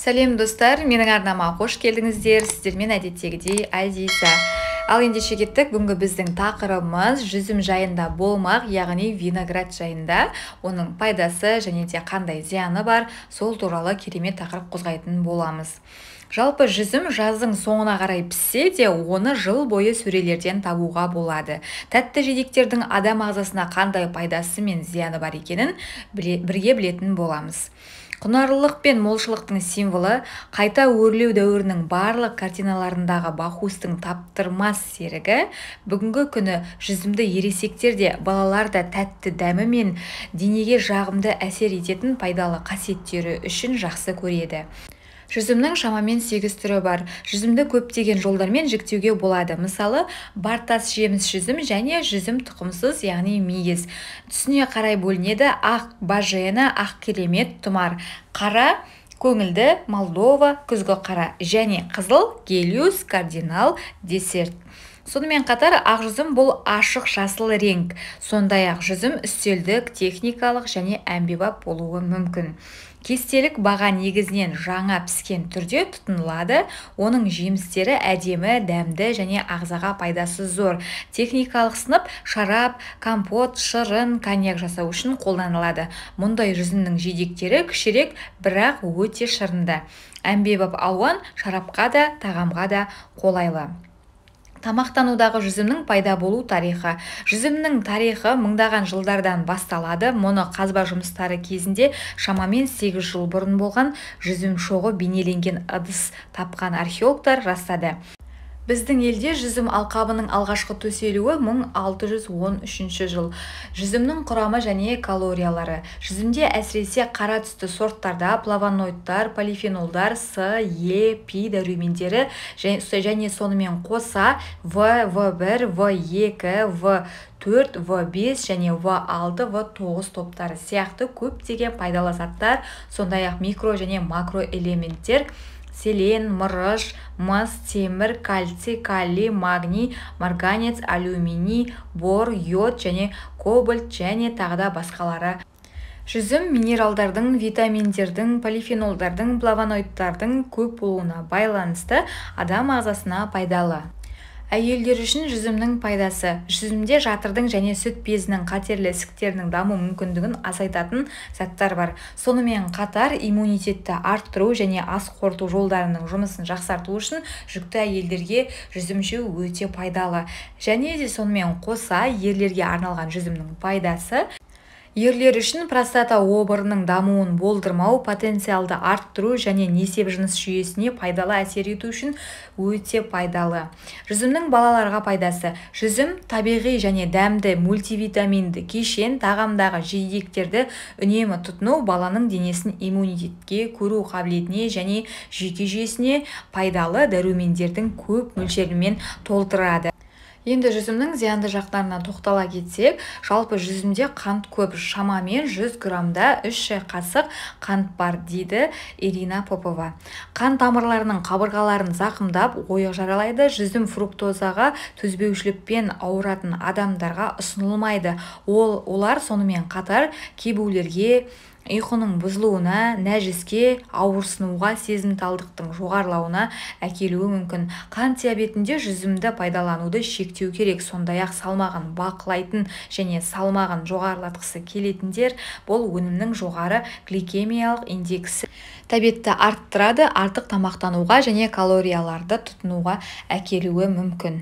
Сәлем достар, менің арнама қош келдіңіздер. Сіздермен әдеттегідей Азиза. Ал ендеше кеттік. Бүгінгі біздің тақырыбымыз жүзім жайында болмақ, яғни виноград жайында. Оның пайдасы және де қандай зияны бар, сол туралы керемет тақырып қозғайтын боламыз. Жалпы жүзім жаздың соңына қарай піссе де, оны жыл бойы сөрелерден табуға болады. Тәтті жидектердің адам ағзасына қандай пайдасы мен зияны бар екенін бірге білетін боламыз. Құнарлылық пен молшылықтың символы, қайта өрлеу дәуірінің барлық картиналарындағы Бахустың таптырмас серігі, бүгінгі күні жүзімді ересектер де, балалар да тәтті дәмі мен денеге жағымды әсер ететін пайдалы қасиеттері үшін жақсы көреді. Жүзімнің шамамен 8 түрі бар. Жүзімді көптеген жолдармен жіктеуге болады. Мысалы, бартас жеміс жүзім және жүзім тұқымсыз, яғни мейіз. Түсіне қарай бөлінеді: ақ бажена, ақ керемет, тұмар, қара көңілді, молдова, күзгі қара және қызыл гелиус, кардинал, десерт. Сонымен қатар ақ жүзім бұл ашық жасыл реңк. Сондай-ақ жүзім үстелдік, техникалық және әмбебап болуы мүмкін. Кестелік баға негізінен жаңа піскен түрде тұтынылады. Оның жемістері әдемі, дәмді және ағзаға пайдасы зор. Техникалық сынып шарап, компот, шырын, коньяк жасау үшін қолданылады. Мұндай жүзімнің жидектері кішірек, бірақ өте шырынды. Әмбебап алуан шарапқа да, тағамға да қолайлы. Тамақтанудағы жүзімнің пайда болу тарихы. Жүзімнің тарихы мыңдаған жылдардан басталады. Мұны қазба жұмыстары кезінде шамамен 8 жыл бұрын болған жүзім шоғы бейнеленген ыдыс тапқан археологтар растады. Біздің елде жүзім алқабының алғашқы төселуі 1613 жыл. Жүзімнің құрамы және калориялары. Жүзімде әсіресе қара түсті сорттарда флавоноидтар, полифенолдар, С, Е, Пи дәрумендері және сонымен қоса В, В1, В2, В4, В5 және В6, В9 топтары сияқты көптеген пайдалы заттар, сондай-ақ микро және макро элементтер, селен, мырыш, мыс, темір, кальций, калий, магний, марганец, алюминий, бор, йод және кобальт және тағы басқалары. Жүзім минералдардың, витаминдердің, полифенолдардың, флавоноидтардың көп болуына байланысты адам ағзасына пайдалы. Әйелдер үшін жүзімнің пайдасы. Жүзімде жатырдың және сүт безінің қатерлі ісіктерінің даму мүмкіндігін азайтатын заттар бар. Сонымен қатар иммунитетті арттыру және ас қорыту жолдарының жұмысын жақсарту үшін жүкті әйелдерге жүзім жеу өте пайдалы. Және де сонымен қоса ерлерге арналған жүзімнің пайдасы: ерлер үшін простата обырының дамуын болдырмау, потенциалды арттыру және несеп жыныс жүйесіне пайдалы әсер ету үшін өте пайдалы. Жүзімнің балаларға пайдасы: жүзім табиғи және дәмді мультивитаминді кешен, тағамдағы жидектерді үнемі тұтыну баланың денесін иммунитетке, көру қабілетіне және жүйке жүйесіне пайдалы дәрумендердің көп мөлшерімен толтырады. Енді жүзімнің зиянды жақтарына тоқтала кетсек, жалпы жүзімде қант көп, шамамен 100 граммда 3 шай қасық қант бар, дейді Ирина Попова. Қан тамырларының қабырғаларын зақымдап, ойық жаралайды. Жүзім фруктозаға төзбеушілікпен ауыратын адамдарға ұсынылмайды. Олар сонымен қатар кейбіреулерге ұйқының бұзылуына, нәжіске, ауырсынуға, сезімталдықтың жоғарылауына әкелуі мүмкін. Қан диабетінде жүзімді пайдалануды шектеу керек. Сондай-ақ салмағын бақылайтын және салмағын жоғарылатқысы келетіндер бұл өнімнің жоғары гликемиялық индексі тәбетті арттырады, артық тамақтануға және калорияларды тұтынуға әкелуі мүмкін.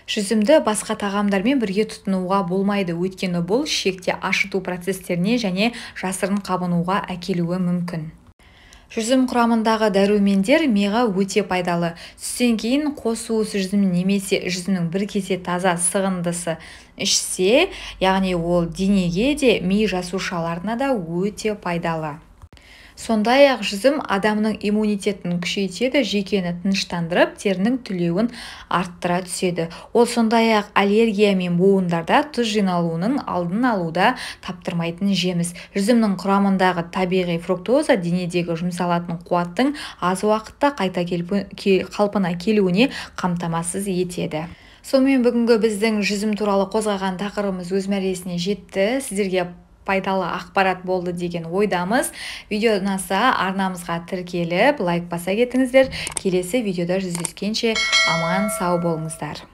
Жүзімді басқа тағамдармен бірге тұтынуға болмайды, өйткені бұл ішекте ашыту процестеріне және жасырын қабынуға әкелуі мүмкін. Жүзім құрамындағы дәрумендер миға өте пайдалы. Түстен кейін қос уыс жүзім немесе жүзімнің бір кесе таза сығындысы ішсе, яғни ол денеге де, ми жасушаларына да өте пайдалы. Сондай-ақ жүзім адамның иммунитетін күшейтеді, жүйкені тыныштандырып, терінің түлеуін арттыра түседі. Ол сондай-ақ аллергия мен буындарда тұз жиналуының алдын алуда таптырмайтын жеміс. Жүзімнің құрамындағы табиғи фруктоза денедегі жұмсалатын қуаттың аз уақытта қайта қалпына келуіне қамтамасыз етеді. Сонымен бүгінгі біздің жүзім туралы қозғаған тақырыбымыз өз мәресіне жетті. Сіздерге пайдалы ақпарат болды деген ойдамыз. Видео ұнаса арнамызға тіркеліп, лайк баса кетіңіздер. Келесі видеода жүздескенше аман сау болыңыздар.